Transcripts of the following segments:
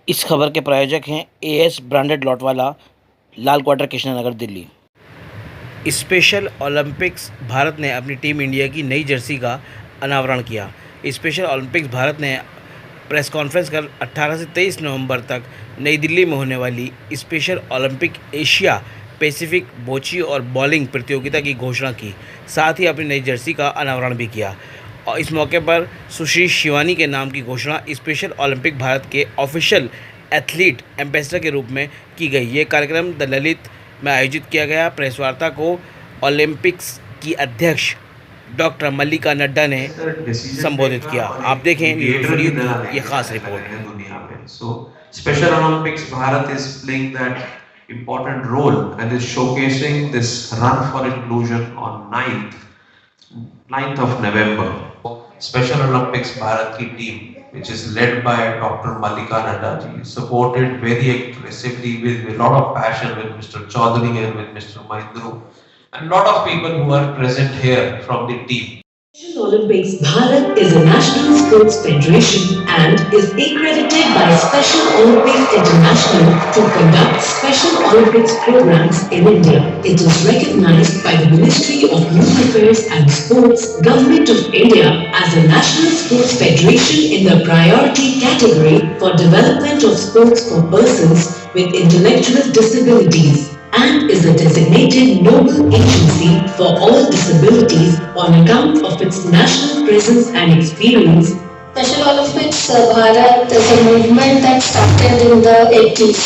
इस खबर के प्रायोजक हैं AS branded Lotwala, Lal quarter, Krishnanagar, Delhi. Special Olympics Bharat ने अपनी टीम इंडिया की नई जर्सी का अनावरण किया। स्पेशल ओलंपिक्स भारत ने प्रेस कॉन्फ्रेंस कर 18 से 23 नवंबर तक नई दिल्ली में होने वाली स्पेशल ओलंपिक एशिया पैसिफिक बोची और बॉलिंग प्रतियोगिता की घोषणा की। साथ ही अपनी नई जर्सी का अनावरण भी किया और इस मौके पर सुश्री शिवानी के नाम की घोषणा स्पेशल ओलंपिक भारत के ऑफिशियल एथलीट एम्बेसडर के रूप में की गई। ये कार्यक्रम द ललित में आयोजित किया गया। प्रेस वार्ता को ओलंपिक्स की अध्यक्ष डॉक्टर मल्लिका नड्डा ने संबोधित किया। आप देखें वीडियो की ये खास रिपोर्ट। दुनिया में so special Olympics Bharat is playing that important role and is showcasing this run for inclusion on 9th of November. Special Olympics Bharat ki team, which is led by Dr. Mallika Nadda ji, supported very aggressively with a lot of passion with Mr. Chaudhary and with Mr. Mahindra and a lot of people who are present here from the team. Special Olympics Bharat is a national sports federation and is accredited by Special Olympics International to conduct Special Olympics programs in India. It is recognized by the Ministry of Youth Affairs and Sports, Government of India as a national sports federation in the priority category for development of sports for persons with intellectual disabilities, and is a designated noble agency for all disabilities on account of its national presence and experience. Special Olympics Bharat is a movement that started in the 80s,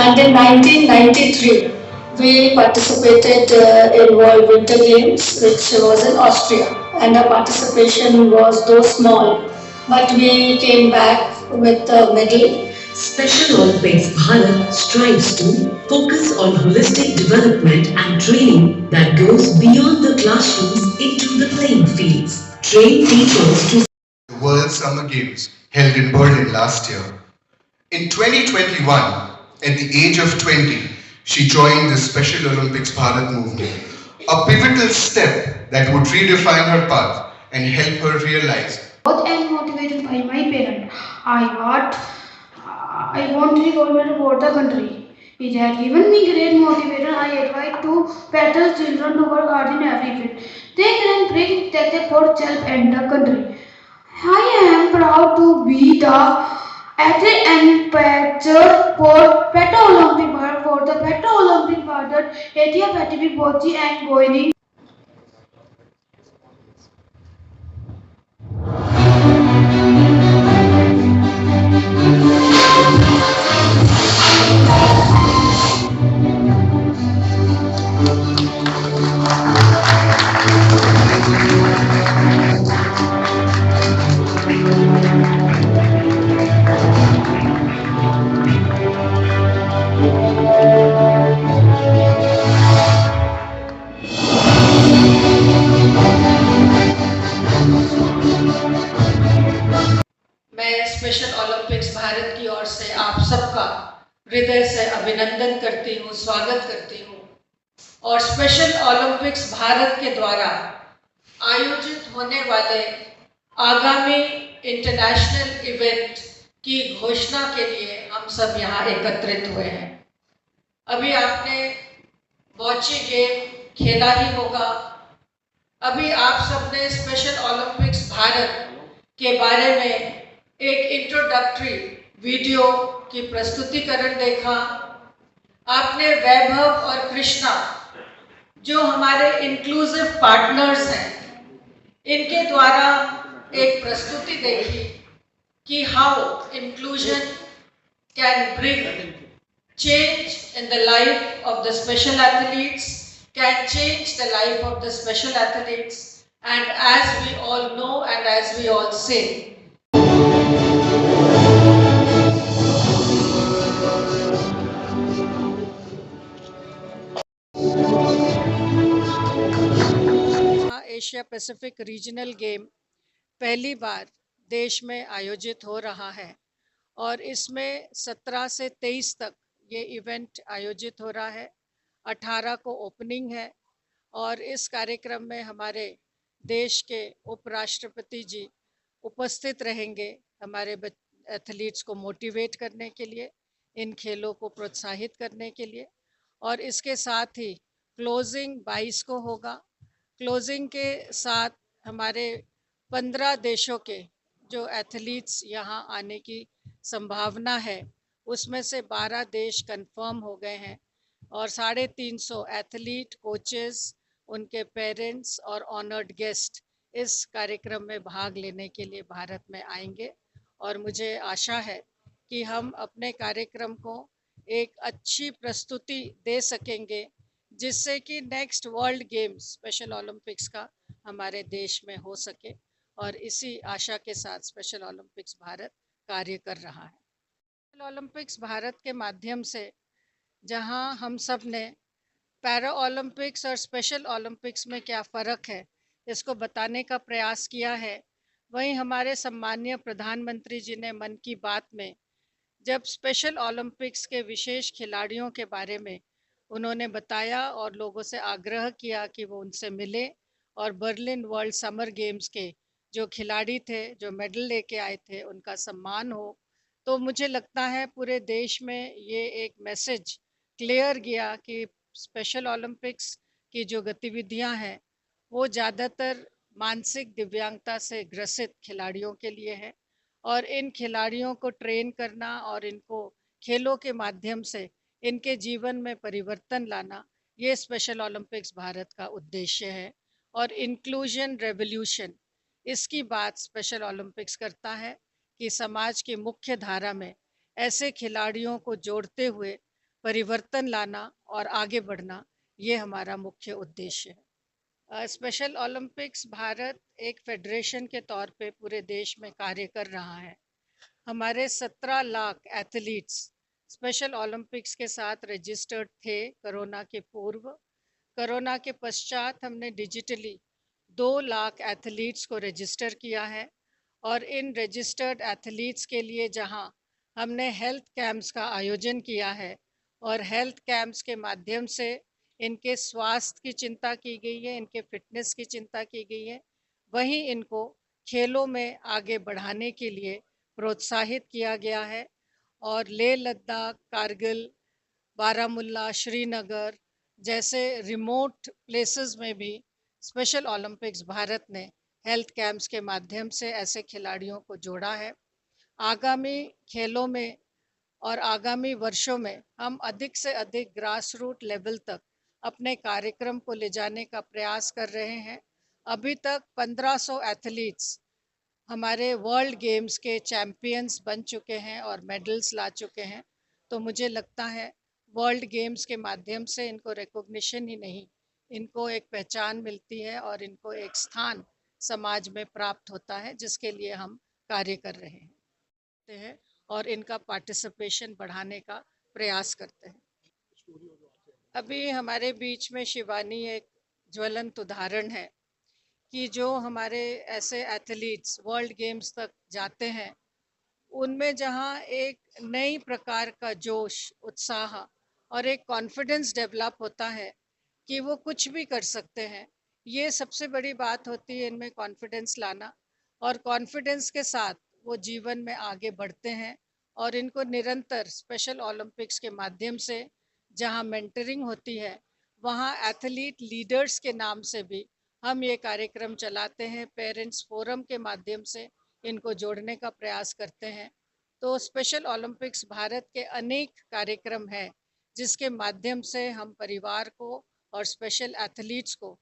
and in 1993 we participated in World Winter Games, which was in Austria, and our participation was though small, but we came back with a medal. Special Olympics Bharat strives to focus on holistic development and training that goes beyond the classrooms into the playing fields. Train teachers to World Summer Games held in Berlin last year. In 2021, at the age of 20, she joined the Special Olympics Bharat movement, a pivotal step that would redefine her path and help her realize. Both I am motivated by my parents. I want to government about the country. It has given me great motivation. I advise to better children to work hard in every field. They can bring that for self and the country. I am proud to be the athlete ambassador for Better Olympic Bharat for the Better Olympic Bharat, Asia Pacific Bochi and Boiling. मैं special Olympics Bharat की ओर से आप सबका हृदय से अभिनंदन करती हूँ, स्वागत करती हूँ। और स्पेशल ओलंपिक्स भारत के द्वारा आयोजित होने वाले आगामी इंटरनेशनल इवेंट की घोषणा के लिए हम सब यहाँ एकत्रित हुए हैं। अभी आपने बॉची गेम खेला ही होगा। अभी आप सबने स्पेशल ओलंपिक्स भारत के बारे में एक इंट्रोडक्टरी वीडियो की प्रस्तुतिकरण देखा। आपने वैभव और कृष्णा जो हमारे इंक्लूसिव पार्टनर्स हैं, इनके द्वारा एक प्रस्तुति देखी कि how inclusion can bring change in the life of the special athletes, can change the life of the special athletes, and as we all know and as we all say, Asia Pacific regional game पहली बार देश में आयोजित हो रहा है और इसमें 17 से 23 तक ये इवेंट आयोजित हो रहा है। 18 को ओपनिंग है और इस कार्यक्रम में हमारे देश के उपराष्ट्रपति जी उपस्थित रहेंगे। हमारे एथलीट्स को मोटिवेट करने के लिए, इन खेलों को प्रोत्साहित करने के लिए। और इसके साथ ही क्लोजिंग 22 को होगा। क्लोजिंग के साथ हमारे 15 देशों के जो एथलीट्स यहाँ आने की संभावना है, उसमें से 12 देश कंफर्म हो गए हैं और 350 एथलीट, कोचेस, उनके पेरेंट्स और ऑनर्ड गेस्ट इस कार्यक्रम में भाग लेने के लिए भारत में आएंगे। और मुझे आशा है कि हम अपने कार्यक्रम को एक अच्छी प्रस्तुति दे सकेंगे, जिससे कि next world games, special Olympics का हमारे देश में हो सके। और इसी आशा के साथ स्पेशल ओलंपिक्स भारत कार्य कर रहा है। स्पेशल ओलंपिक्स भारत के माध्यम से जहां हम सब ने पैरा ओलंपिक्स और स्पेशल ओलंपिक्स में क्या फ़र्क है इसको बताने का प्रयास किया है, वहीं हमारे सम्मानीय प्रधानमंत्री जी ने मन की बात में जब स्पेशल ओलंपिक्स के विशेष खिलाड़ियों के बारे में उन्होंने बताया और लोगों से आग्रह किया कि वो उनसे मिले और बर्लिन वर्ल्ड समर गेम्स के जो खिलाड़ी थे, जो मेडल लेके आए थे, उनका सम्मान हो, तो मुझे लगता है पूरे देश में ये एक मैसेज क्लियर गया कि स्पेशल ओलंपिक्स की जो गतिविधियां हैं वो ज़्यादातर मानसिक दिव्यांगता से ग्रसित खिलाड़ियों के लिए है। और इन खिलाड़ियों को ट्रेन करना और इनको खेलों के माध्यम से इनके जीवन में परिवर्तन लाना, ये स्पेशल ओलंपिक्स भारत का उद्देश्य है। और इंक्लूजन रेवोल्यूशन, इसकी बात स्पेशल ओलंपिक्स करता है कि समाज की मुख्य धारा में ऐसे खिलाड़ियों को जोड़ते हुए परिवर्तन लाना और आगे बढ़ना, ये हमारा मुख्य उद्देश्य है। स्पेशल ओलंपिक्स भारत एक फेडरेशन के तौर पे पूरे देश में कार्य कर रहा है। हमारे 17 लाख एथलीट्स स्पेशल ओलंपिक्स के साथ रजिस्टर्ड थे कोरोना के पूर्व। कोरोना के पश्चात हमने डिजिटली 2 लाख एथलीट्स को रजिस्टर किया है और इन रजिस्टर्ड एथलीट्स के लिए जहां हमने हेल्थ कैंप्स का आयोजन किया है और हेल्थ कैंप्स के माध्यम से इनके स्वास्थ्य की चिंता की गई है, इनके फिटनेस की चिंता की गई है, वहीं इनको खेलों में आगे बढ़ाने के लिए प्रोत्साहित किया गया है। और लेह लद्दाख, कारगिल, बारामुल्ला, श्रीनगर जैसे रिमोट प्लेसेस में भी स्पेशल ओलंपिक्स भारत ने हेल्थ कैंप्स के माध्यम से ऐसे खिलाड़ियों को जोड़ा है। आगामी खेलों में और आगामी वर्षों में हम अधिक से अधिक ग्रास रूट लेवल तक अपने कार्यक्रम को ले जाने का प्रयास कर रहे हैं। अभी तक 1500 एथलीट्स हमारे वर्ल्ड गेम्स के चैंपियंस बन चुके हैं और मेडल्स ला चुके हैं। तो मुझे लगता है वर्ल्ड गेम्स के माध्यम से इनको रिकॉग्निशन ही नहीं, इनको एक पहचान मिलती है और इनको एक स्थान समाज में प्राप्त होता है, जिसके लिए हम कार्य कर रहे हैं और इनका पार्टिसिपेशन बढ़ाने का प्रयास करते हैं। अभी हमारे बीच में शिवानी एक ज्वलंत उदाहरण है कि जो हमारे ऐसे एथलीट्स वर्ल्ड गेम्स तक जाते हैं, उनमें जहां एक नई प्रकार का जोश, उत्साह और एक कॉन्फिडेंस डेवलप होता है कि वो कुछ भी कर सकते हैं। ये सबसे बड़ी बात होती है इनमें कॉन्फिडेंस लाना, और कॉन्फिडेंस के साथ वो जीवन में आगे बढ़ते हैं। और इनको निरंतर स्पेशल ओलंपिक्स के माध्यम से जहां मेंटरिंग होती है, वहां एथलीट लीडर्स के नाम से भी हम ये कार्यक्रम चलाते हैं। पेरेंट्स फोरम के माध्यम से इनको जोड़ने का प्रयास करते हैं। तो स्पेशल ओलंपिक्स भारत के अनेक कार्यक्रम हैं जिसके माध्यम से हम परिवार को और स्पेशल एथलीट्स को